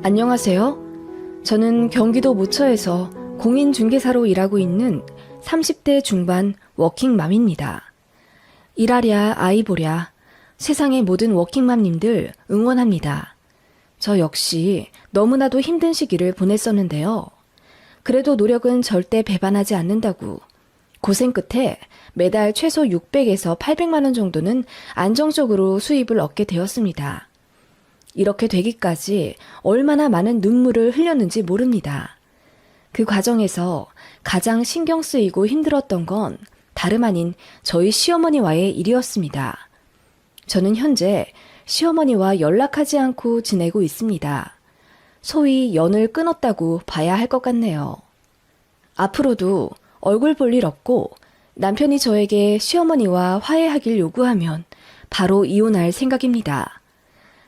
안녕하세요. 저는 경기도 모처에서 공인중개사로 일하고 있는 30대 중반 워킹맘입니다. 일하랴 아이 보랴 세상의 모든 워킹맘님들 응원합니다. 저 역시 너무나도 힘든 시기를 보냈었는데요. 그래도 노력은 절대 배반하지 않는다고 고생 끝에 매달 최소 600에서 800만 원 정도는 안정적으로 수입을 얻게 되었습니다. 이렇게 되기까지 얼마나 많은 눈물을 흘렸는지 모릅니다. 그 과정에서 가장 신경 쓰이고 힘들었던 건 다름 아닌 저희 시어머니와의 일이었습니다. 저는 현재 시어머니와 연락하지 않고 지내고 있습니다. 소위 연을 끊었다고 봐야 할 것 같네요. 앞으로도 얼굴 볼 일 없고 남편이 저에게 시어머니와 화해하길 요구하면 바로 이혼할 생각입니다.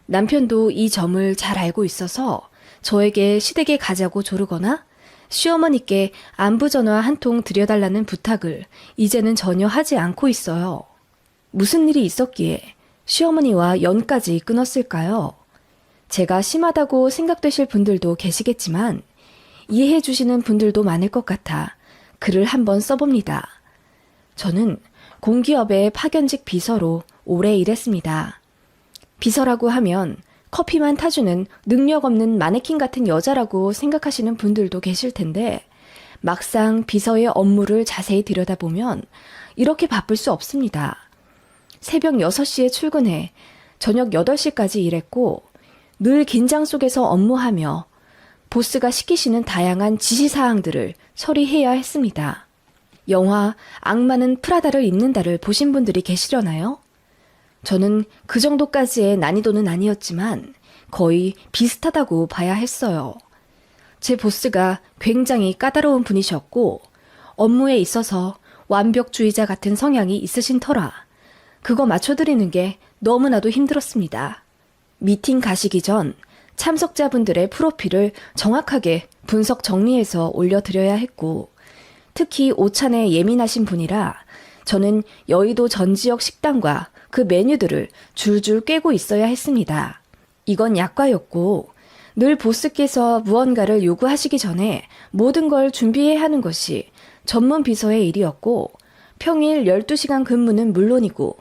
남편도 이 점을 잘 알고 있어서 저에게 시댁에 가자고 조르거나 시어머니께 안부 전화 한 통 드려달라는 부탁을 이제는 전혀 하지 않고 있어요. 무슨 일이 있었기에 시어머니와 연까지 끊었을까요? 제가 심하다고 생각되실 분들도 계시겠지만 이해해 주시는 분들도 많을 것 같아 글을 한번 써봅니다. 저는 공기업의 파견직 비서로 오래 일했습니다. 비서라고 하면 커피만 타주는 능력 없는 마네킹 같은 여자라고 생각하시는 분들도 계실 텐데 막상 비서의 업무를 자세히 들여다보면 이렇게 바쁠 수 없습니다. 새벽 6시에 출근해 저녁 8시까지 일했고 늘 긴장 속에서 업무하며 보스가 시키시는 다양한 지시사항들을 처리해야 했습니다. 영화 악마는 프라다를 입는다를 보신 분들이 계시려나요? 저는 그 정도까지의 난이도는 아니었지만 거의 비슷하다고 봐야 했어요. 제 보스가 굉장히 까다로운 분이셨고 업무에 있어서 완벽주의자 같은 성향이 있으신 터라 그거 맞춰드리는 게 너무나도 힘들었습니다. 미팅 가시기 전 참석자분들의 프로필을 정확하게 분석 정리해서 올려드려야 했고 특히 오찬에 예민하신 분이라 저는 여의도 전 지역 식당과 그 메뉴들을 줄줄 꿰고 있어야 했습니다. 이건 약과였고 늘 보스께서 무언가를 요구하시기 전에 모든 걸 준비해야 하는 것이 전문 비서의 일이었고 평일 12시간 근무는 물론이고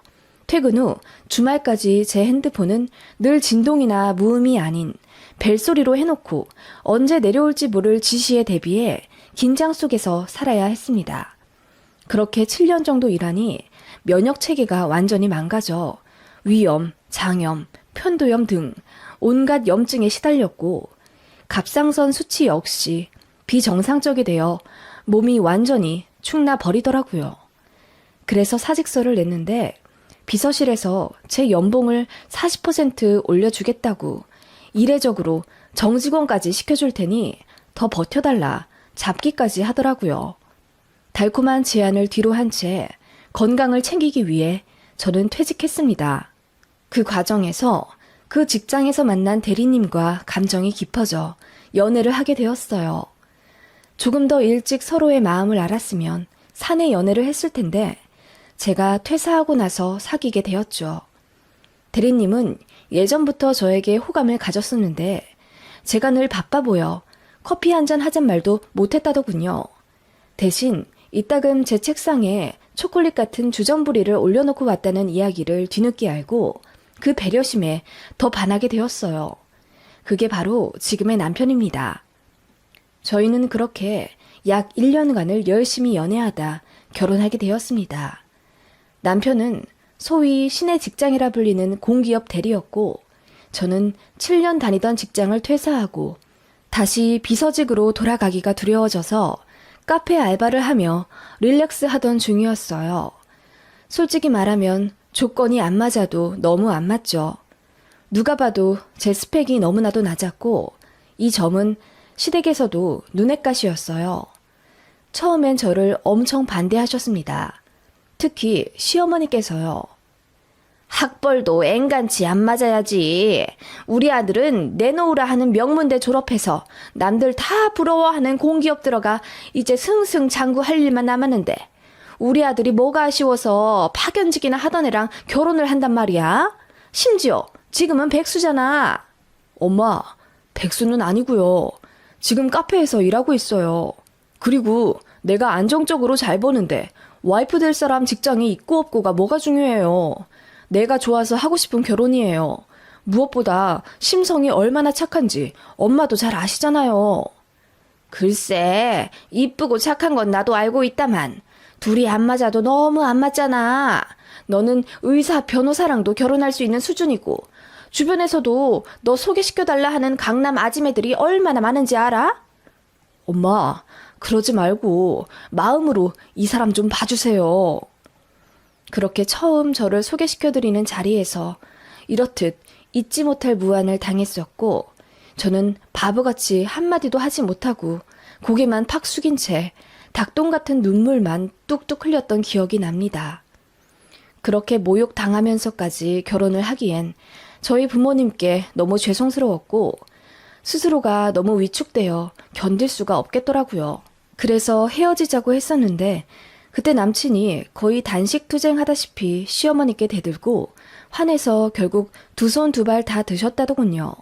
퇴근 후 주말까지 제 핸드폰은 늘 진동이나 무음이 아닌 벨소리로 해놓고 언제 내려올지 모를 지시에 대비해 긴장 속에서 살아야 했습니다. 그렇게 7년 정도 일하니 면역 체계가 완전히 망가져 위염, 장염, 편도염 등 온갖 염증에 시달렸고 갑상선 수치 역시 비정상적이 되어 몸이 완전히 축나 버리더라고요. 그래서 사직서를 냈는데 비서실에서 제 연봉을 40% 올려주겠다고 이례적으로 정직원까지 시켜줄 테니 더 버텨달라 잡기까지 하더라고요. 달콤한 제안을 뒤로 한 채 건강을 챙기기 위해 저는 퇴직했습니다. 그 과정에서 그 직장에서 만난 대리님과 감정이 깊어져 연애를 하게 되었어요. 조금 더 일찍 서로의 마음을 알았으면 사내 연애를 했을 텐데 제가 퇴사하고 나서 사귀게 되었죠. 대리님은 예전부터 저에게 호감을 가졌었는데 제가 늘 바빠 보여 커피 한잔 하잔 말도 못했다더군요. 대신 이따금 제 책상에 초콜릿 같은 주전부리를 올려놓고 왔다는 이야기를 뒤늦게 알고 그 배려심에 더 반하게 되었어요. 그게 바로 지금의 남편입니다. 저희는 그렇게 약 1년간을 열심히 연애하다 결혼하게 되었습니다. 남편은 소위 시내 직장이라 불리는 공기업 대리였고 저는 7년 다니던 직장을 퇴사하고 다시 비서직으로 돌아가기가 두려워져서 카페 알바를 하며 릴렉스 하던 중이었어요. 솔직히 말하면 조건이 안 맞아도 너무 안 맞죠. 누가 봐도 제 스펙이 너무나도 낮았고 이 점은 시댁에서도 눈엣 가시였어요. 처음엔 저를 엄청 반대하셨습니다. 특히 시어머니께서요. 학벌도 앵간치 안 맞아야지. 우리 아들은 내놓으라 하는 명문대 졸업해서 남들 다 부러워하는 공기업 들어가 이제 승승장구할 일만 남았는데 우리 아들이 뭐가 아쉬워서 파견직이나 하던 애랑 결혼을 한단 말이야. 심지어 지금은 백수잖아. 엄마, 백수는 아니고요. 지금 카페에서 일하고 있어요. 그리고 내가 안정적으로 잘 버는데 와이프 될 사람 직장이 있고 없고가 뭐가 중요해요. 내가 좋아서 하고 싶은 결혼이에요. 무엇보다 심성이 얼마나 착한지 엄마도 잘 아시잖아요. 글쎄, 이쁘고 착한 건 나도 알고 있다만 둘이 안 맞아도 너무 안 맞잖아. 너는 의사, 변호사랑도 결혼할 수 있는 수준이고 주변에서도 너 소개시켜달라 하는 강남 아지매들이 얼마나 많은지 알아? 엄마, 그러지 말고 마음으로 이 사람 좀 봐주세요. 그렇게 처음 저를 소개시켜드리는 자리에서 이렇듯 잊지 못할 무안을 당했었고 저는 바보같이 한마디도 하지 못하고 고개만 팍 숙인 채 닭똥 같은 눈물만 뚝뚝 흘렸던 기억이 납니다. 그렇게 모욕당하면서까지 결혼을 하기엔 저희 부모님께 너무 죄송스러웠고 스스로가 너무 위축되어 견딜 수가 없겠더라고요. 그래서 헤어지자고 했었는데 그때 남친이 거의 단식투쟁하다시피 시어머니께 대들고 화내서 결국 두 손 두 발 다 드셨다더군요.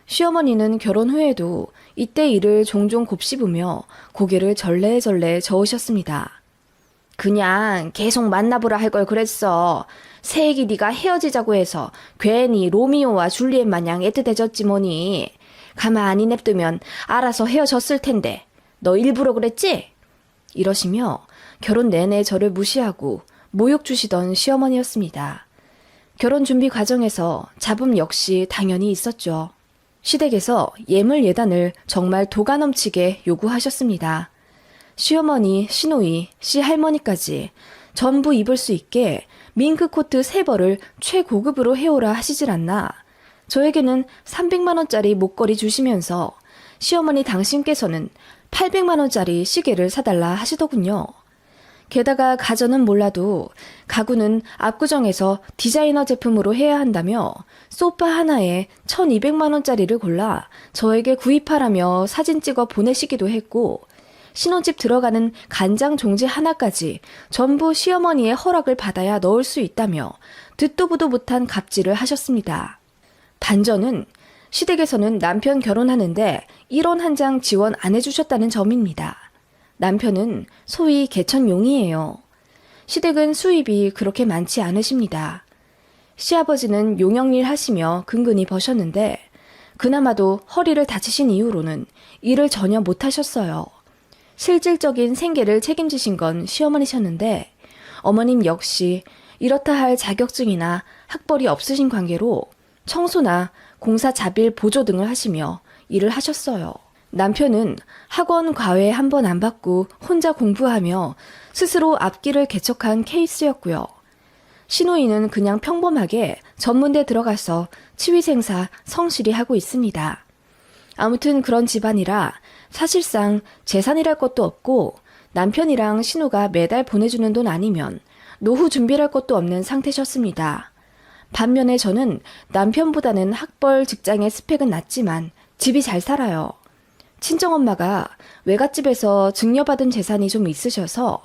시어머니는 결혼 후에도 이때 일을 종종 곱씹으며 고개를 절레절레 저으셨습니다. 그냥 계속 만나보라 할 걸 그랬어. 새애기 네가 헤어지자고 해서 괜히 로미오와 줄리엣 마냥 애틋해졌지 뭐니. 가만히 냅두면 알아서 헤어졌을 텐데 너 일부러 그랬지? 이러시며 결혼 내내 저를 무시하고 모욕 주시던 시어머니였습니다. 결혼 준비 과정에서 잡음 역시 당연히 있었죠. 시댁에서 예물 예단을 정말 도가 넘치게 요구하셨습니다. 시어머니, 시누이, 시할머니까지 전부 입을 수 있게 밍크코트 3벌을 최고급으로 해오라 하시질 않나 저에게는 300만 원짜리 목걸이 주시면서 시어머니 당신께서는 800만 원짜리 시계를 사달라 하시더군요. 게다가 가전은 몰라도 가구는 압구정에서 디자이너 제품으로 해야 한다며 소파 하나에 1200만 원짜리를 골라 저에게 구입하라며 사진 찍어 보내시기도 했고 신혼집 들어가는 간장 종지 하나까지 전부 시어머니의 허락을 받아야 넣을 수 있다며 듣도 보도 못한 갑질을 하셨습니다. 반전은 시댁에서는 남편 결혼하는데 1원 한 장 지원 안 해주셨다는 점입니다. 남편은 소위 개천용이에요. 시댁은 수입이 그렇게 많지 않으십니다. 시아버지는 용역일 하시며 근근히 버셨는데 그나마도 허리를 다치신 이후로는 일을 전혀 못하셨어요. 실질적인 생계를 책임지신 건 시어머니셨는데 어머님 역시 이렇다 할 자격증이나 학벌이 없으신 관계로 청소나 공사 자빌 보조 등을 하시며 일을 하셨어요. 남편은 학원 과외 한 번 안 받고 혼자 공부하며 스스로 앞길을 개척한 케이스였고요. 시누이는 그냥 평범하게 전문대 들어가서 치위생사 성실히 하고 있습니다. 아무튼 그런 집안이라 사실상 재산이랄 것도 없고 남편이랑 신우가 매달 보내주는 돈 아니면 노후 준비할 것도 없는 상태셨습니다. 반면에 저는 남편보다는 학벌 직장의 스펙은 낮지만 집이 잘 살아요. 친정엄마가 외갓집에서 증여받은 재산이 좀 있으셔서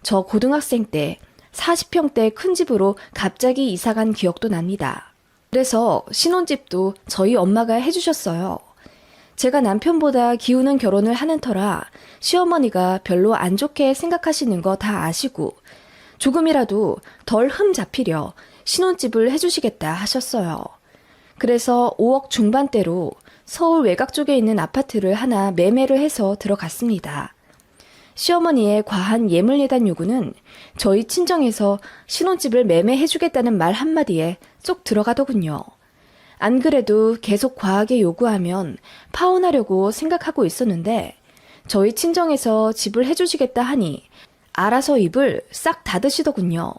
저 고등학생 때 40평대 큰 집으로 갑자기 이사간 기억도 납니다. 그래서 신혼집도 저희 엄마가 해주셨어요. 제가 남편보다 기우는 결혼을 하는 터라 시어머니가 별로 안 좋게 생각하시는 거 다 아시고 조금이라도 덜 흠 잡히려 신혼집을 해주시겠다 하셨어요. 그래서 5억 중반대로 서울 외곽 쪽에 있는 아파트를 하나 매매를 해서 들어갔습니다. 시어머니의 과한 예물예단 요구는 저희 친정에서 신혼집을 매매해주겠다는 말 한마디에 쏙 들어가더군요. 안 그래도 계속 과하게 요구하면 파혼하려고 생각하고 있었는데 저희 친정에서 집을 해주시겠다 하니 알아서 입을 싹 닫으시더군요.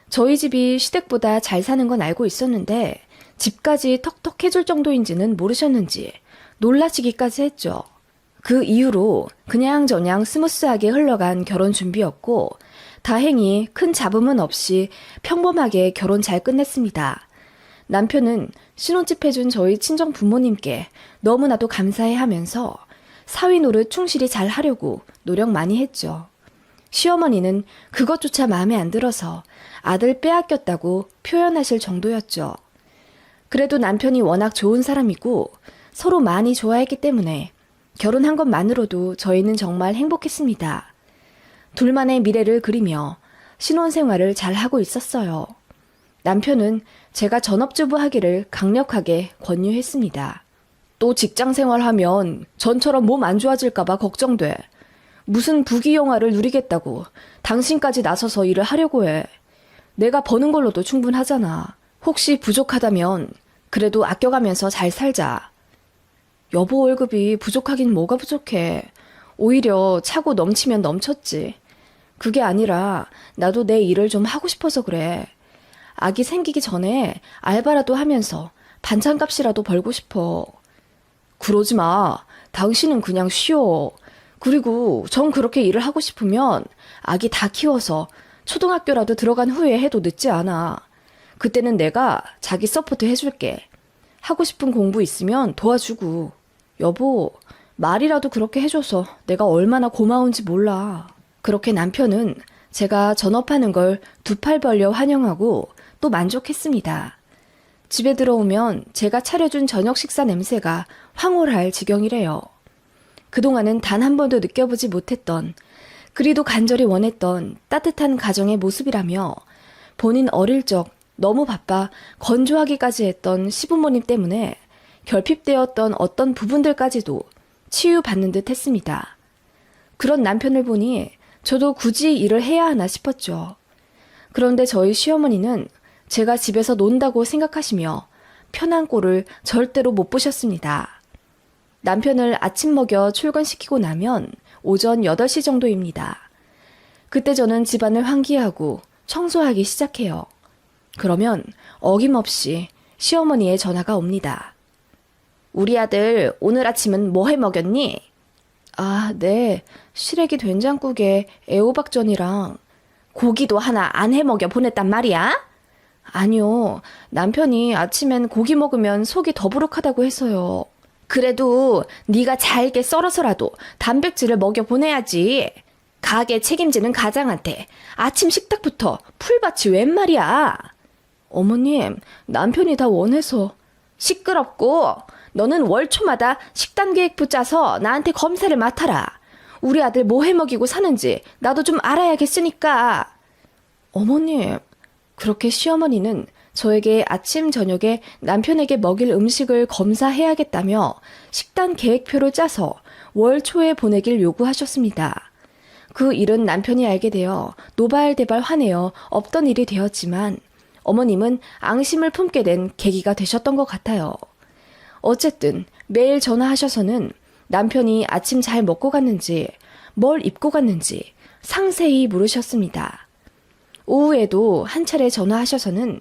저희 집이 시댁보다 잘 사는 건 알고 있었는데 집까지 턱턱 해줄 정도인지는 모르셨는지 놀라시기까지 했죠. 그 이후로 그냥저냥 스무스하게 흘러간 결혼 준비였고 다행히 큰 잡음은 없이 평범하게 결혼 잘 끝냈습니다. 남편은 신혼집 해준 저희 친정 부모님께 너무나도 감사해하면서 사위 노릇 충실히 잘 하려고 노력 많이 했죠. 시어머니는 그것조차 마음에 안 들어서 아들 빼앗겼다고 표현하실 정도였죠. 그래도 남편이 워낙 좋은 사람이고 서로 많이 좋아했기 때문에 결혼한 것만으로도 저희는 정말 행복했습니다. 둘만의 미래를 그리며 신혼생활을 잘 하고 있었어요. 남편은 제가 전업주부 하기를 강력하게 권유했습니다. 또 직장생활 하면 전처럼 몸 안 좋아질까봐 걱정돼. 무슨 부귀영화를 누리겠다고 당신까지 나서서 일을 하려고 해. 내가 버는 걸로도 충분하잖아. 혹시 부족하다면 그래도 아껴가면서 잘 살자. 여보 월급이 부족하긴 뭐가 부족해. 오히려 차고 넘치면 넘쳤지. 그게 아니라 나도 내 일을 좀 하고 싶어서 그래. 아기 생기기 전에 알바라도 하면서 반찬값이라도 벌고 싶어. 그러지 마. 당신은 그냥 쉬어. 그리고 전 그렇게 일을 하고 싶으면 아기 다 키워서 초등학교라도 들어간 후에 해도 늦지 않아. 그때는 내가 자기 서포트 해줄게. 하고 싶은 공부 있으면 도와주고. 여보, 말이라도 그렇게 해줘서 내가 얼마나 고마운지 몰라. 그렇게 남편은 제가 전업하는 걸 두 팔 벌려 환영하고 또 만족했습니다. 집에 들어오면 제가 차려준 저녁 식사 냄새가 황홀할 지경이래요. 그동안은 단 한 번도 느껴보지 못했던, 그리도 간절히 원했던 따뜻한 가정의 모습이라며 본인 어릴 적 너무 바빠 건조하기까지 했던 시부모님 때문에 결핍되었던 어떤 부분들까지도 치유받는 듯 했습니다. 그런 남편을 보니 저도 굳이 일을 해야 하나 싶었죠. 그런데 저희 시어머니는 제가 집에서 논다고 생각하시며 편한 꼴을 절대로 못 보셨습니다. 남편을 아침 먹여 출근시키고 나면 오전 8시 정도입니다. 그때 저는 집안을 환기하고 청소하기 시작해요. 그러면 어김없이 시어머니의 전화가 옵니다. 우리 아들 오늘 아침은 뭐 해 먹였니? 아, 네. 시래기 된장국에 애호박전이랑 고기도 하나 안 해 먹여 보냈단 말이야? 아니요. 남편이 아침엔 고기 먹으면 속이 더부룩하다고 해서요. 그래도 네가 잘게 썰어서라도 단백질을 먹여 보내야지. 가게 책임지는 가장한테 아침 식탁부터 풀밭이 웬 말이야. 어머님, 남편이 다 원해서. 시끄럽고 너는 월초마다 식단 계획부 짜서 나한테 검사를 맡아라. 우리 아들 뭐 해 먹이고 사는지 나도 좀 알아야겠으니까. 어머님, 그렇게 시어머니는 저에게 아침 저녁에 남편에게 먹일 음식을 검사해야겠다며 식단 계획표를 짜서 월 초에 보내길 요구하셨습니다. 그 일은 남편이 알게 되어 노발대발 화내어 없던 일이 되었지만 어머님은 앙심을 품게 된 계기가 되셨던 것 같아요. 어쨌든 매일 전화하셔서는 남편이 아침 잘 먹고 갔는지 뭘 입고 갔는지 상세히 물으셨습니다. 오후에도 한 차례 전화하셔서는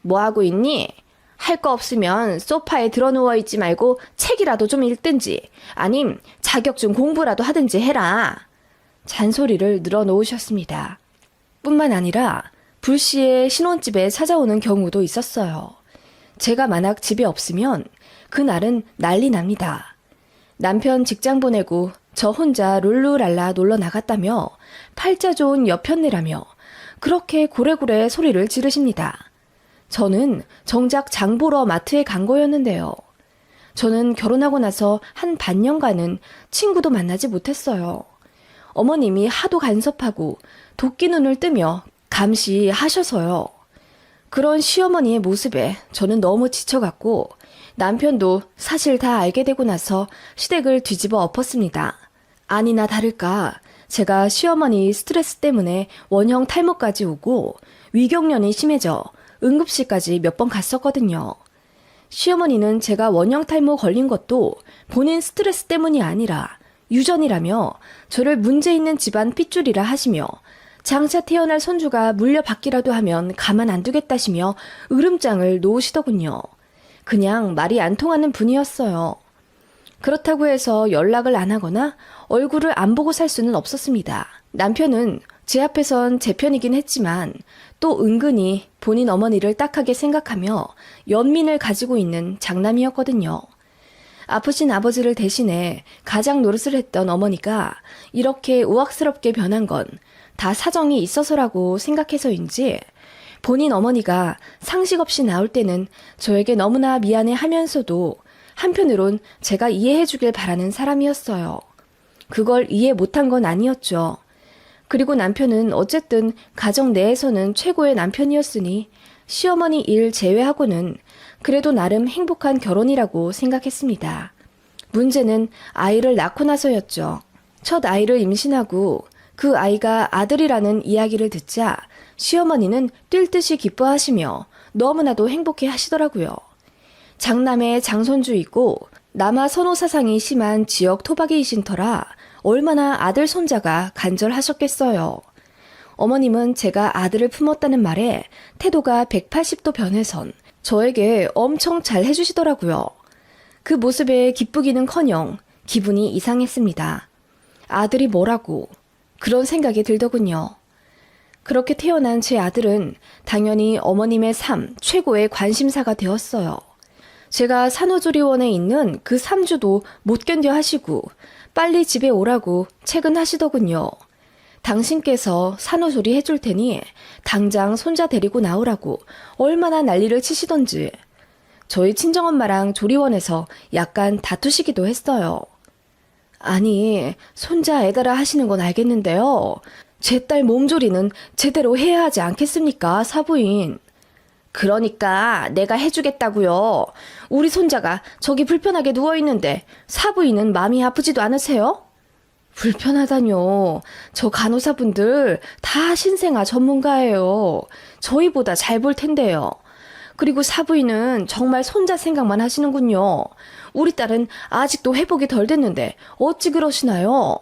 뭐 하고 있니? 할 거 없으면 소파에 드러누워 있지 말고 책이라도 좀 읽든지 아님 자격증 공부라도 하든지 해라. 잔소리를 늘어놓으셨습니다. 뿐만 아니라 불시에 신혼집에 찾아오는 경우도 있었어요. 제가 만약 집에 없으면 그날은 난리 납니다. 남편 직장 보내고 저 혼자 룰루랄라 놀러 나갔다며 팔자 좋은 여편네라며 그렇게 고래고래 소리를 지르십니다. 저는 정작 장 보러 마트에 간 거였는데요. 저는 결혼하고 나서 한 반년간은 친구도 만나지 못했어요. 어머님이 하도 간섭하고 도끼 눈을 뜨며 감시하셔서요. 그런 시어머니의 모습에 저는 너무 지쳐갔고 남편도 사실 다 알게 되고 나서 시댁을 뒤집어 엎었습니다. 아니나 다를까 제가 시어머니 스트레스 때문에 원형 탈모까지 오고 위경련이 심해져 응급실까지 몇 번 갔었거든요. 시어머니는 제가 원형 탈모 걸린 것도 본인 스트레스 때문이 아니라 유전이라며 저를 문제 있는 집안 핏줄이라 하시며 장차 태어날 손주가 물려받기라도 하면 가만 안 두겠다시며 으름장을 놓으시더군요. 그냥 말이 안 통하는 분이었어요. 그렇다고 해서 연락을 안 하거나 얼굴을 안 보고 살 수는 없었습니다. 남편은 제 앞에선 제 편이긴 했지만 또 은근히 본인 어머니를 딱하게 생각하며 연민을 가지고 있는 장남이었거든요. 아프신 아버지를 대신해 가장 노릇을 했던 어머니가 이렇게 우악스럽게 변한 건 다 사정이 있어서라고 생각해서인지 본인 어머니가 상식 없이 나올 때는 저에게 너무나 미안해 하면서도 한편으론 제가 이해해주길 바라는 사람이었어요. 그걸 이해 못한 건 아니었죠. 그리고 남편은 어쨌든 가정 내에서는 최고의 남편이었으니 시어머니 일 제외하고는 그래도 나름 행복한 결혼이라고 생각했습니다. 문제는 아이를 낳고 나서였죠. 첫 아이를 임신하고 그 아이가 아들이라는 이야기를 듣자 시어머니는 뛸 듯이 기뻐하시며 너무나도 행복해 하시더라고요. 장남의 장손주이고 남아 선호 사상이 심한 지역 토박이이신 터라 얼마나 아들 손자가 간절하셨겠어요. 어머님은 제가 아들을 품었다는 말에 태도가 180도 변해선 저에게 엄청 잘 해주시더라고요. 그 모습에 기쁘기는커녕 기분이 이상했습니다. 아들이 뭐라고 그런 생각이 들더군요. 그렇게 태어난 제 아들은 당연히 어머님의 삶 최고의 관심사가 되었어요. 제가 산후조리원에 있는 그 3주도 못 견뎌 하시고 빨리 집에 오라고 퇴근하시더군요. 당신께서 산후조리 해줄 테니 당장 손자 데리고 나오라고 얼마나 난리를 치시던지. 저희 친정엄마랑 조리원에서 약간 다투시기도 했어요. 아니, 손자 애달아 하시는 건 알겠는데요. 제 딸 몸조리는 제대로 해야 하지 않겠습니까, 사부인? 그러니까 내가 해주겠다고요. 우리 손자가 저기 불편하게 누워있는데 사부인은 마음이 아프지도 않으세요? 불편하다뇨. 저 간호사분들 다 신생아 전문가예요. 저희보다 잘 볼 텐데요. 그리고 사부인은 정말 손자 생각만 하시는군요. 우리 딸은 아직도 회복이 덜 됐는데 어찌 그러시나요?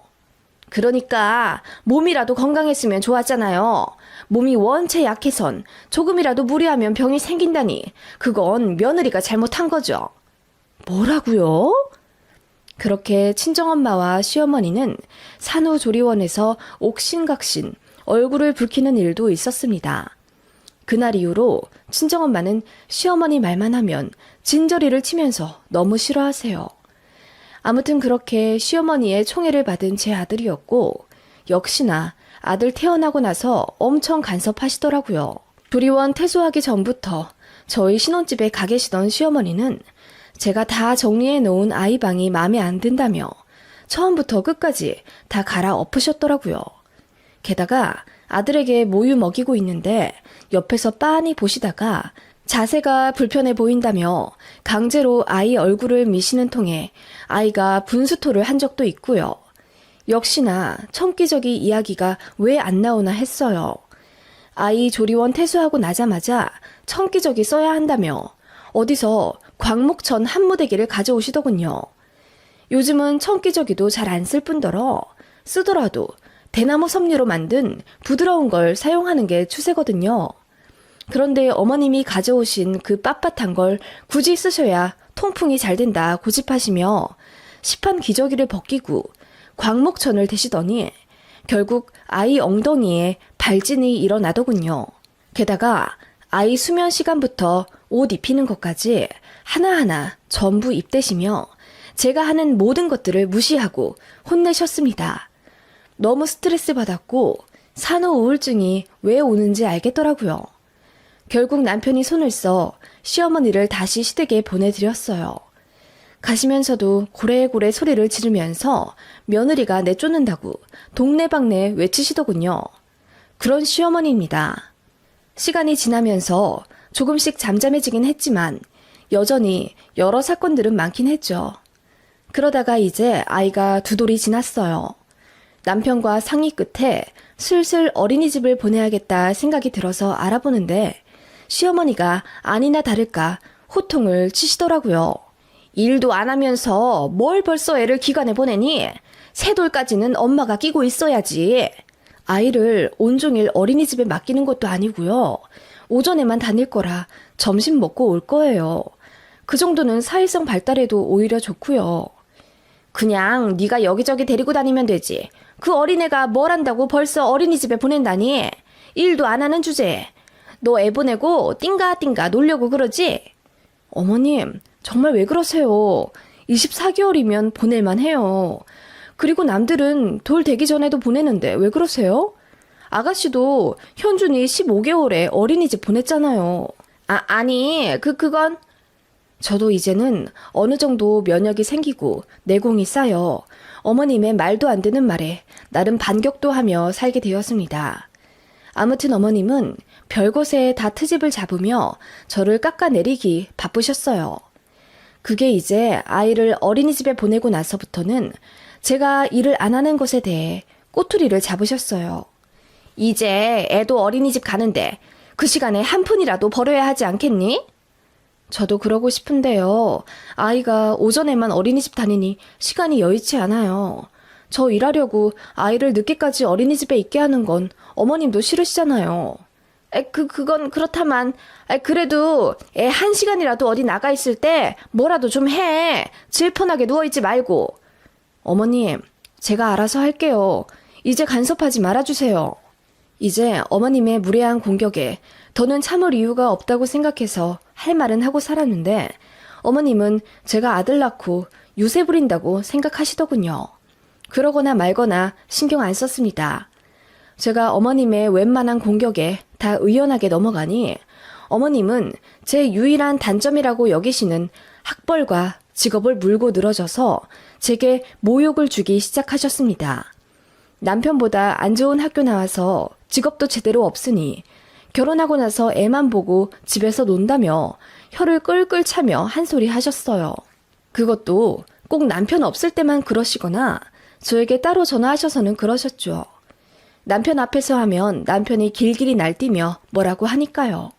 그러니까 몸이라도 건강했으면 좋았잖아요. 몸이 원체 약해선 조금이라도 무리하면 병이 생긴다니 그건 며느리가 잘못한 거죠. 뭐라고요? 그렇게 친정엄마와 시어머니는 산후조리원에서 옥신각신 얼굴을 붉히는 일도 있었습니다. 그날 이후로 친정엄마는 시어머니 말만 하면 진저리를 치면서 너무 싫어하세요. 아무튼 그렇게 시어머니의 총애를 받은 제 아들이었고 역시나 아들 태어나고 나서 엄청 간섭하시더라고요. 조리원 퇴소하기 전부터 저희 신혼집에 가 계시던 시어머니는 제가 다 정리해 놓은 아이 방이 마음에 안 든다며 처음부터 끝까지 다 갈아엎으셨더라고요. 게다가 아들에게 모유 먹이고 있는데 옆에서 빤히 보시다가 자세가 불편해 보인다며 강제로 아이 얼굴을 미시는 통에 아이가 분수토를 한 적도 있고요. 역시나 청기저기 이야기가 왜 안 나오나 했어요. 아이 조리원 퇴소하고 나자마자 청기저기 써야 한다며 어디서 광목천 한무대기를 가져오시더군요. 요즘은 청기저기도 잘 안 쓸 뿐더러 쓰더라도 대나무 섬유로 만든 부드러운 걸 사용하는 게 추세거든요. 그런데 어머님이 가져오신 그 빳빳한 걸 굳이 쓰셔야 통풍이 잘 된다 고집하시며 시판 기저귀를 벗기고 광목천을 대시더니 결국 아이 엉덩이에 발진이 일어나더군요. 게다가 아이 수면 시간부터 옷 입히는 것까지 하나하나 전부 입대시며 제가 하는 모든 것들을 무시하고 혼내셨습니다. 너무 스트레스 받았고 산후 우울증이 왜 오는지 알겠더라고요. 결국 남편이 손을 써 시어머니를 다시 시댁에 보내드렸어요. 가시면서도 고래고래 소리를 지르면서 며느리가 내쫓는다고 동네방네 외치시더군요. 그런 시어머니입니다. 시간이 지나면서 조금씩 잠잠해지긴 했지만 여전히 여러 사건들은 많긴 했죠. 그러다가 이제 아이가 2돌이 지났어요. 남편과 상의 끝에 슬슬 어린이집을 보내야겠다 생각이 들어서 알아보는데 시어머니가 아니나 다를까 호통을 치시더라고요. 일도 안 하면서 뭘 벌써 애를 기관에 보내니? 3돌까지는 엄마가 끼고 있어야지. 아이를 온종일 어린이집에 맡기는 것도 아니고요. 오전에만 다닐 거라 점심 먹고 올 거예요. 그 정도는 사회성 발달에도 오히려 좋고요. 그냥 네가 여기저기 데리고 다니면 되지. 그 어린애가 뭘 한다고 벌써 어린이집에 보낸다니. 일도 안 하는 주제에. 너 애 보내고 띵가띵가 놀려고 그러지? 어머님, 정말 왜 그러세요? 24개월이면 보낼만 해요. 그리고 남들은 돌 되기 전에도 보내는데 왜 그러세요? 아가씨도 현준이 15개월에 어린이집 보냈잖아요. 아니, 그건 저도 이제는 어느 정도 면역이 생기고 내공이 쌓여 어머님의 말도 안 되는 말에 나름 반격도 하며 살게 되었습니다. 아무튼 어머님은 별것에 다 트집을 잡으며 저를 깎아내리기 바쁘셨어요. 그게 이제 아이를 어린이집에 보내고 나서부터는 제가 일을 안 하는 것에 대해 꼬투리를 잡으셨어요. 이제 애도 어린이집 가는데 그 시간에 한 푼이라도 벌어야 하지 않겠니? 저도 그러고 싶은데요. 아이가 오전에만 어린이집 다니니 시간이 여의치 않아요. 저 일하려고 아이를 늦게까지 어린이집에 있게 하는 건 어머님도 싫으시잖아요. 그건 그렇다만, 그래도 애 1시간이라도 어디 나가 있을 때 뭐라도 좀 해. 질펀하게 누워있지 말고. 어머님, 제가 알아서 할게요. 이제 간섭하지 말아주세요. 이제 어머님의 무례한 공격에 더는 참을 이유가 없다고 생각해서 할 말은 하고 살았는데 어머님은 제가 아들 낳고 유세 부린다고 생각하시더군요. 그러거나 말거나 신경 안 썼습니다. 제가 어머님의 웬만한 공격에 다 의연하게 넘어가니 어머님은 제 유일한 단점이라고 여기시는 학벌과 직업을 물고 늘어져서 제게 모욕을 주기 시작하셨습니다. 남편보다 안 좋은 학교 나와서 직업도 제대로 없으니 결혼하고 나서 애만 보고 집에서 논다며 혀를 끌끌 차며 한 소리 하셨어요. 그것도 꼭 남편 없을 때만 그러시거나 저에게 따로 전화하셔서는 그러셨죠. 남편 앞에서 하면 남편이 길길이 날뛰며 뭐라고 하니까요.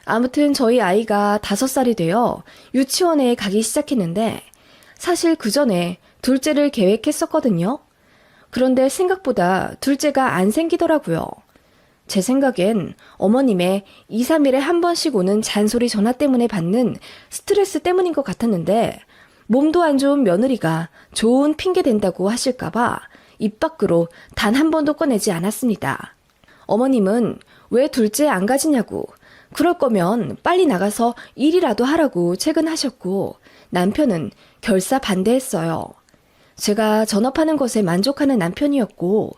아무튼 저희 아이가 5살이 되어 유치원에 가기 시작했는데 사실 그 전에 둘째를 계획했었거든요. 그런데 생각보다 둘째가 안 생기더라고요. 제 생각엔 어머님의 2, 3일에 한 번씩 오는 잔소리 전화 때문에 받는 스트레스 때문인 것 같았는데 몸도 안 좋은 며느리가 좋은 핑계 된다고 하실까봐 입 밖으로 단 한 번도 꺼내지 않았습니다. 어머님은 왜 둘째 안 가지냐고 그럴 거면 빨리 나가서 일이라도 하라고 채근하셨고 남편은 결사 반대했어요. 제가 전업하는 것에 만족하는 남편이었고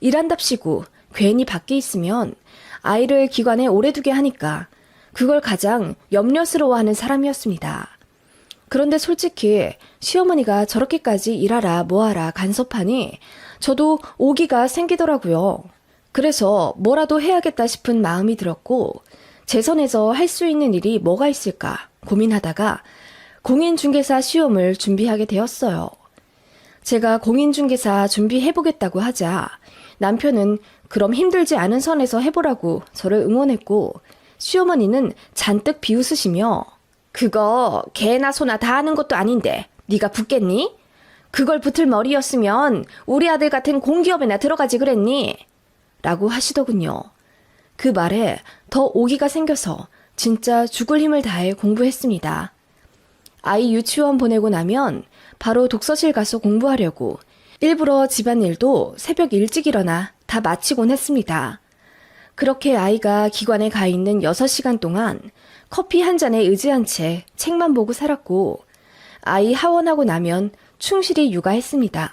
일한답시고 괜히 밖에 있으면 아이를 기관에 오래 두게 하니까 그걸 가장 염려스러워하는 사람이었습니다. 그런데 솔직히 시어머니가 저렇게까지 일하라 뭐하라 간섭하니 저도 오기가 생기더라고요. 그래서 뭐라도 해야겠다 싶은 마음이 들었고 제 선에서 할 수 있는 일이 뭐가 있을까 고민하다가 공인중개사 시험을 준비하게 되었어요. 제가 공인중개사 준비해보겠다고 하자 남편은 그럼 힘들지 않은 선에서 해보라고 저를 응원했고 시어머니는 잔뜩 비웃으시며 그거 개나 소나 다 하는 것도 아닌데 네가 붙겠니? 그걸 붙을 머리였으면 우리 아들 같은 공기업에나 들어가지 그랬니? 라고 하시더군요. 그 말에 더 오기가 생겨서 진짜 죽을 힘을 다해 공부했습니다. 아이 유치원 보내고 나면 바로 독서실 가서 공부하려고 일부러 집안일도 새벽 일찍 일어나 다 마치곤 했습니다. 그렇게 아이가 기관에 가 있는 6시간 동안 커피 한 잔에 의지한 채 책만 보고 살았고 아이 하원하고 나면 충실히 육아했습니다.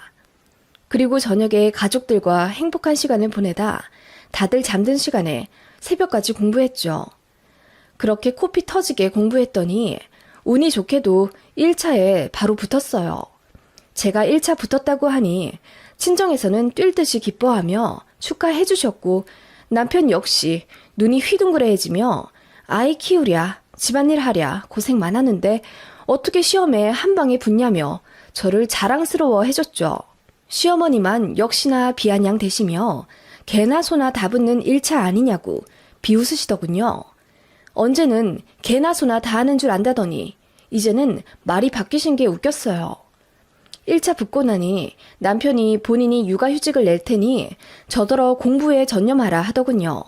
그리고 저녁에 가족들과 행복한 시간을 보내다 다들 잠든 시간에 새벽까지 공부했죠. 그렇게 코피 터지게 공부했더니 운이 좋게도 1차에 바로 붙었어요. 제가 1차 붙었다고 하니 친정에서는 뛸 듯이 기뻐하며 축하해 주셨고 남편 역시 눈이 휘둥그레해지며 아이 키우랴 집안일 하랴 고생 많았는데 어떻게 시험에 한 방에 붙냐며 저를 자랑스러워 해줬죠. 시어머니만 역시나 비아냥 대시며 개나 소나 다 붙는 1차 아니냐고 비웃으시더군요. 언제는 개나 소나 다 하는 줄 안다더니 이제는 말이 바뀌신 게 웃겼어요. 1차 붙고 나니 남편이 본인이 육아휴직을 낼 테니 저더러 공부에 전념하라 하더군요.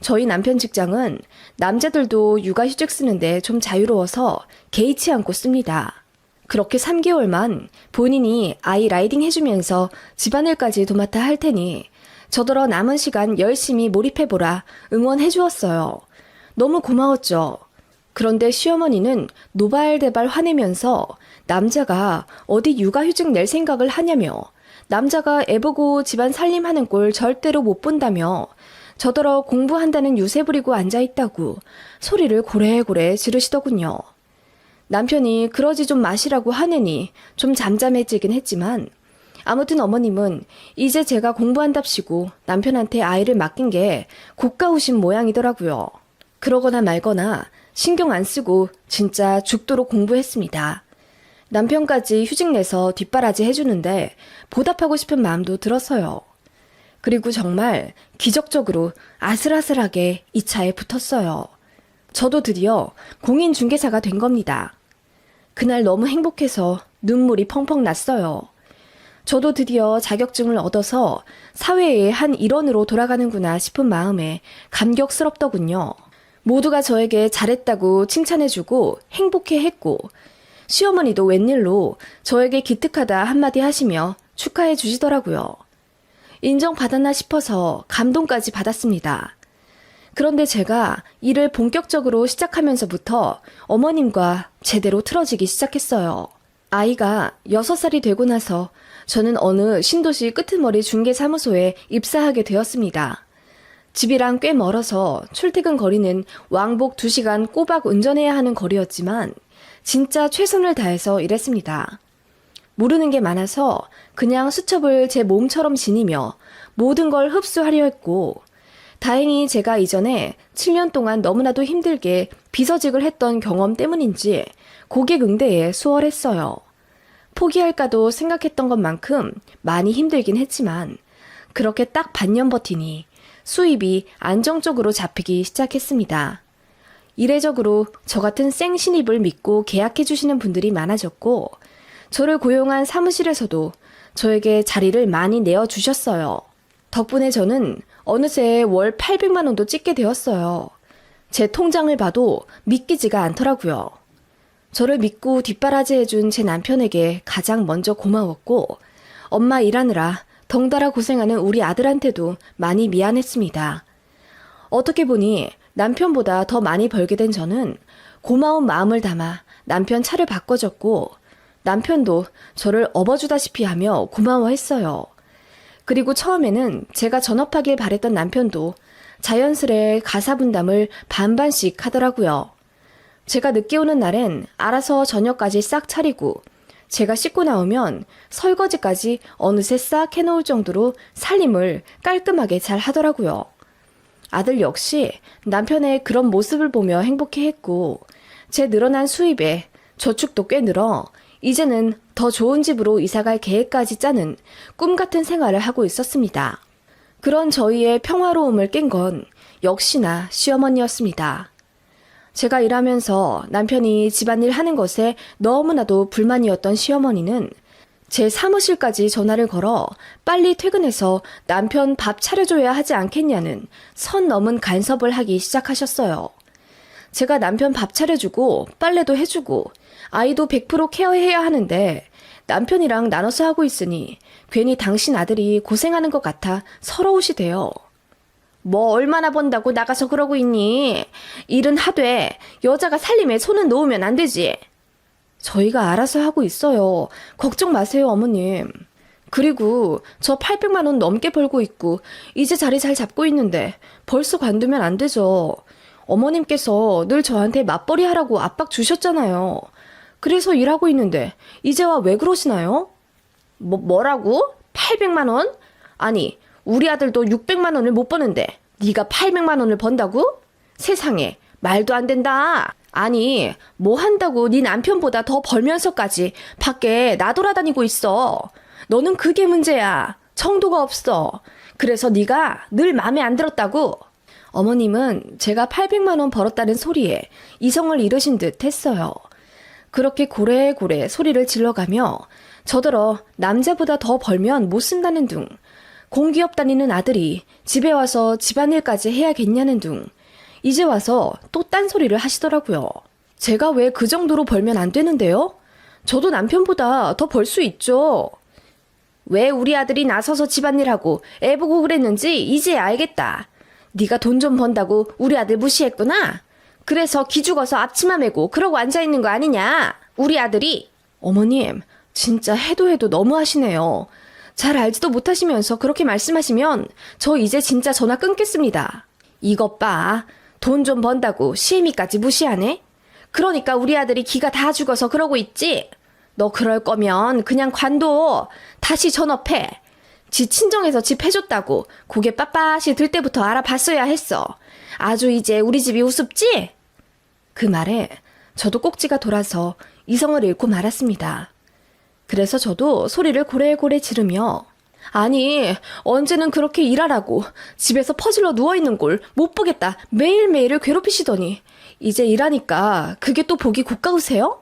저희 남편 직장은 남자들도 육아휴직 쓰는데 좀 자유로워서 개의치 않고 씁니다. 그렇게 3개월만 본인이 아이 라이딩 해주면서 집안일까지 도맡아 할 테니 저더러 남은 시간 열심히 몰입해보라 응원해 주었어요. 너무 고마웠죠. 그런데 시어머니는 노발대발 화내면서 남자가 어디 육아휴직 낼 생각을 하냐며 남자가 애보고 집안 살림하는 꼴 절대로 못 본다며 저더러 공부한다는 유세 부리고 앉아있다고 소리를 고래고래 지르시더군요. 남편이 그러지 좀 마시라고 하느니 좀 잠잠해지긴 했지만 아무튼 어머님은 이제 제가 공부한답시고 남편한테 아이를 맡긴 게 고가우신 모양이더라고요. 그러거나 말거나 신경 안 쓰고 진짜 죽도록 공부했습니다. 남편까지 휴직 내서 뒷바라지 해주는데 보답하고 싶은 마음도 들었어요. 그리고 정말 기적적으로 아슬아슬하게 이 차에 붙었어요. 저도 드디어 공인중개사가 된 겁니다. 그날 너무 행복해서 눈물이 펑펑 났어요. 저도 드디어 자격증을 얻어서 사회의 한 일원으로 돌아가는구나 싶은 마음에 감격스럽더군요. 모두가 저에게 잘했다고 칭찬해주고 행복해했고 시어머니도 웬일로 저에게 기특하다 한마디 하시며 축하해 주시더라고요. 인정받았나 싶어서 감동까지 받았습니다. 그런데 제가 일을 본격적으로 시작하면서부터 어머님과 제대로 틀어지기 시작했어요. 아이가 6살이 되고 나서 저는 어느 신도시 끄트머리 중개사무소에 입사하게 되었습니다. 집이랑 꽤 멀어서 출퇴근 거리는 왕복 2시간 꼬박 운전해야 하는 거리였지만 진짜 최선을 다해서 일했습니다. 모르는 게 많아서 그냥 수첩을 제 몸처럼 지니며 모든 걸 흡수하려 했고 다행히 제가 이전에 7년 동안 너무나도 힘들게 비서직을 했던 경험 때문인지 고객 응대에 수월했어요. 포기할까도 생각했던 것만큼 많이 힘들긴 했지만 그렇게 딱 반년 버티니 수입이 안정적으로 잡히기 시작했습니다. 이례적으로 저 같은 생신입을 믿고 계약해 주시는 분들이 많아졌고 저를 고용한 사무실에서도 저에게 자리를 많이 내어주셨어요. 덕분에 저는 어느새 월 800만 원도 찍게 되었어요. 제 통장을 봐도 믿기지가 않더라고요. 저를 믿고 뒷바라지 해준 제 남편에게 가장 먼저 고마웠고 엄마 일하느라 덩달아 고생하는 우리 아들한테도 많이 미안했습니다. 어떻게 보니 남편보다 더 많이 벌게 된 저는 고마운 마음을 담아 남편 차를 바꿔줬고 남편도 저를 업어주다시피 하며 고마워했어요. 그리고 처음에는 제가 전업하길 바랬던 남편도 자연스레 가사 분담을 반반씩 하더라고요. 제가 늦게 오는 날엔 알아서 저녁까지 싹 차리고 제가 씻고 나오면 설거지까지 어느새 싹 해놓을 정도로 살림을 깔끔하게 잘 하더라고요. 아들 역시 남편의 그런 모습을 보며 행복해했고 제 늘어난 수입에 저축도 꽤 늘어 이제는 더 좋은 집으로 이사갈 계획까지 짜는 꿈 같은 생활을 하고 있었습니다. 그런 저희의 평화로움을 깬 건 역시나 시어머니였습니다. 제가 일하면서 남편이 집안일 하는 것에 너무나도 불만이었던 시어머니는 제 사무실까지 전화를 걸어 빨리 퇴근해서 남편 밥 차려줘야 하지 않겠냐는 선 넘은 간섭을 하기 시작하셨어요. 제가 남편 밥 차려주고 빨래도 해주고 아이도 100% 케어해야 하는데 남편이랑 나눠서 하고 있으니 괜히 당신 아들이 고생하는 것 같아 서러우시대요. 뭐 얼마나 번다고 나가서 그러고 있니? 일은 하되 여자가 살림에 손은 놓으면 안 되지. 저희가 알아서 하고 있어요. 걱정 마세요, 어머님. 그리고 저 800만 원 넘게 벌고 있고 이제 자리 잘 잡고 있는데 벌써 관두면 안 되죠. 어머님께서 늘 저한테 맞벌이 하라고 압박 주셨잖아요. 그래서 일하고 있는데 이제 와 왜 그러시나요? 뭐라고? 800만 원? 아니, 우리 아들도 600만 원을 못 버는데 네가 800만 원을 번다고? 세상에, 말도 안 된다. 아니, 뭐 한다고 네 남편보다 더 벌면서까지 밖에 나돌아다니고 있어. 너는 그게 문제야. 청도가 없어. 그래서 네가 늘 마음에 안 들었다고. 어머님은 제가 800만 원 벌었다는 소리에 이성을 잃으신 듯 했어요. 그렇게 고래고래 소리를 질러가며 저더러 남자보다 더 벌면 못 쓴다는 둥, 공기업 다니는 아들이 집에 와서 집안일까지 해야겠냐는 둥, 이제 와서 또 딴소리를 하시더라고요. 제가 왜 그 정도로 벌면 안 되는데요? 저도 남편보다 더 벌 수 있죠. 왜 우리 아들이 나서서 집안일하고 애 보고 그랬는지 이제 알겠다. 네가 돈 좀 번다고 우리 아들 무시했구나. 그래서 기죽어서 앞치마 메고 그러고 앉아있는 거 아니냐. 우리 아들이. 어머님, 진짜 해도 너무 하시네요. 잘 알지도 못하시면서 그렇게 말씀하시면 저 이제 진짜 전화 끊겠습니다. 이것 봐. 돈 좀 번다고 시애미까지 무시하네? 그러니까 우리 아들이 기가 다 죽어서 그러고 있지. 너 그럴 거면 그냥 관둬. 다시 전업해. 지 친정에서 집 해줬다고 고개 빳빳이 들 때부터 알아봤어야 했어. 아주 이제 우리 집이 우습지? 그 말에 저도 꼭지가 돌아서 이성을 잃고 말았습니다. 그래서 저도 소리를 고래고래 지르며 아니 언제는 그렇게 일하라고 집에서 퍼질러 누워있는 꼴 못 보겠다 매일매일을 괴롭히시더니 이제 일하니까 그게 또 보기 고가우세요?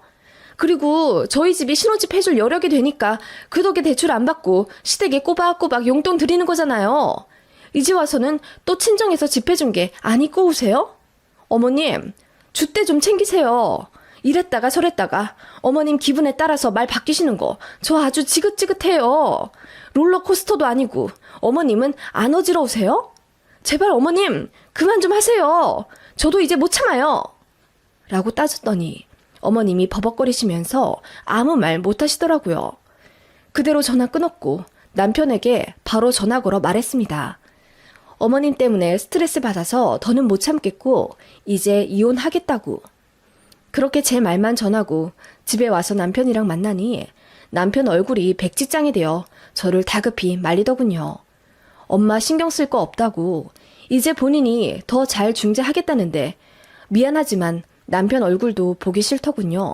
그리고 저희 집이 신혼집 해줄 여력이 되니까 그 덕에 대출 안 받고 시댁에 꼬박꼬박 용돈 드리는 거잖아요. 이제 와서는 또 친정에서 집 해준 게 안 입고 오세요? 어머님, 줏대 좀 챙기세요. 이랬다가 저랬다가 어머님 기분에 따라서 말 바뀌시는 거 저 아주 지긋지긋해요. 롤러코스터도 아니고 어머님은 안 어지러우세요? 제발 어머님 그만 좀 하세요. 저도 이제 못 참아요. 라고 따졌더니 어머님이 버벅거리시면서 아무 말 못 하시더라고요. 그대로 전화 끊었고 남편에게 바로 전화 걸어 말했습니다. 어머님 때문에 스트레스 받아서 더는 못 참겠고 이제 이혼하겠다고. 그렇게 제 말만 전하고 집에 와서 남편이랑 만나니 남편 얼굴이 백지장이 되어 저를 다급히 말리더군요. 엄마 신경 쓸 거 없다고 이제 본인이 더 잘 중재하겠다는데 미안하지만 남편 얼굴도 보기 싫더군요.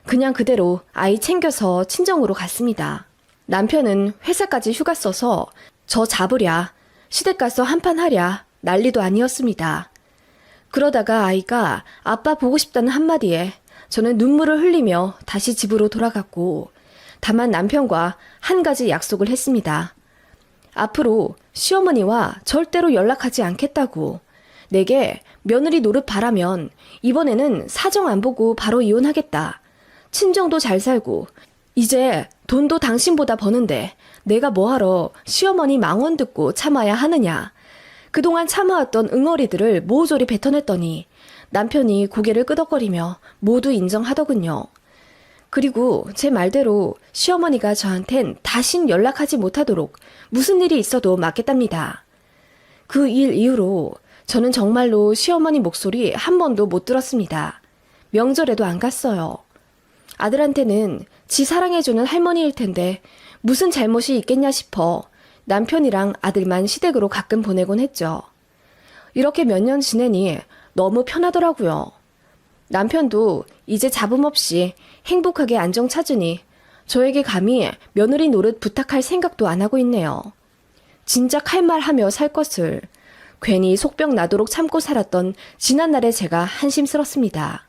그냥 그대로 아이 챙겨서 친정으로 갔습니다. 남편은 회사까지 휴가 써서 저 잡으랴 시댁 가서 한판 하랴 난리도 아니었습니다. 그러다가 아이가 아빠 보고 싶다는 한마디에 저는 눈물을 흘리며 다시 집으로 돌아갔고 다만 남편과 한 가지 약속을 했습니다. 앞으로 시어머니와 절대로 연락하지 않겠다고. 내게 며느리 노릇 바라면 이번에는 사정 안 보고 바로 이혼하겠다. 친정도 잘 살고 이제 돈도 당신보다 버는데 내가 뭐하러 시어머니 망언 듣고 참아야 하느냐. 그동안 참아왔던 응어리들을 모조리 뱉어냈더니 남편이 고개를 끄덕거리며 모두 인정하더군요. 그리고 제 말대로 시어머니가 저한텐 다신 연락하지 못하도록 무슨 일이 있어도 막겠답니다. 그 일 이후로 저는 정말로 시어머니 목소리 한 번도 못 들었습니다. 명절에도 안 갔어요. 아들한테는 지 사랑해주는 할머니일 텐데 무슨 잘못이 있겠냐 싶어 남편이랑 아들만 시댁으로 가끔 보내곤 했죠. 이렇게 몇 년 지내니 너무 편하더라고요. 남편도 이제 잡음 없이 행복하게 안정 찾으니 저에게 감히 며느리 노릇 부탁할 생각도 안 하고 있네요. 진작 할 말 하며 살 것을 괜히 속병 나도록 참고 살았던 지난날의 제가 한심스럽습니다.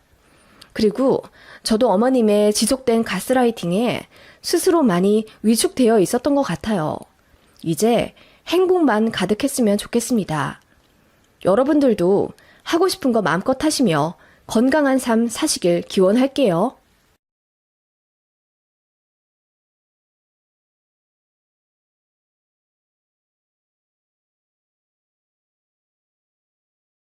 그리고 저도 어머님의 지속된 가스라이팅에 스스로 많이 위축되어 있었던 것 같아요. 이제 행복만 가득했으면 좋겠습니다. 여러분들도 하고 싶은 거 마음껏 하시며 건강한 삶 사시길 기원할게요.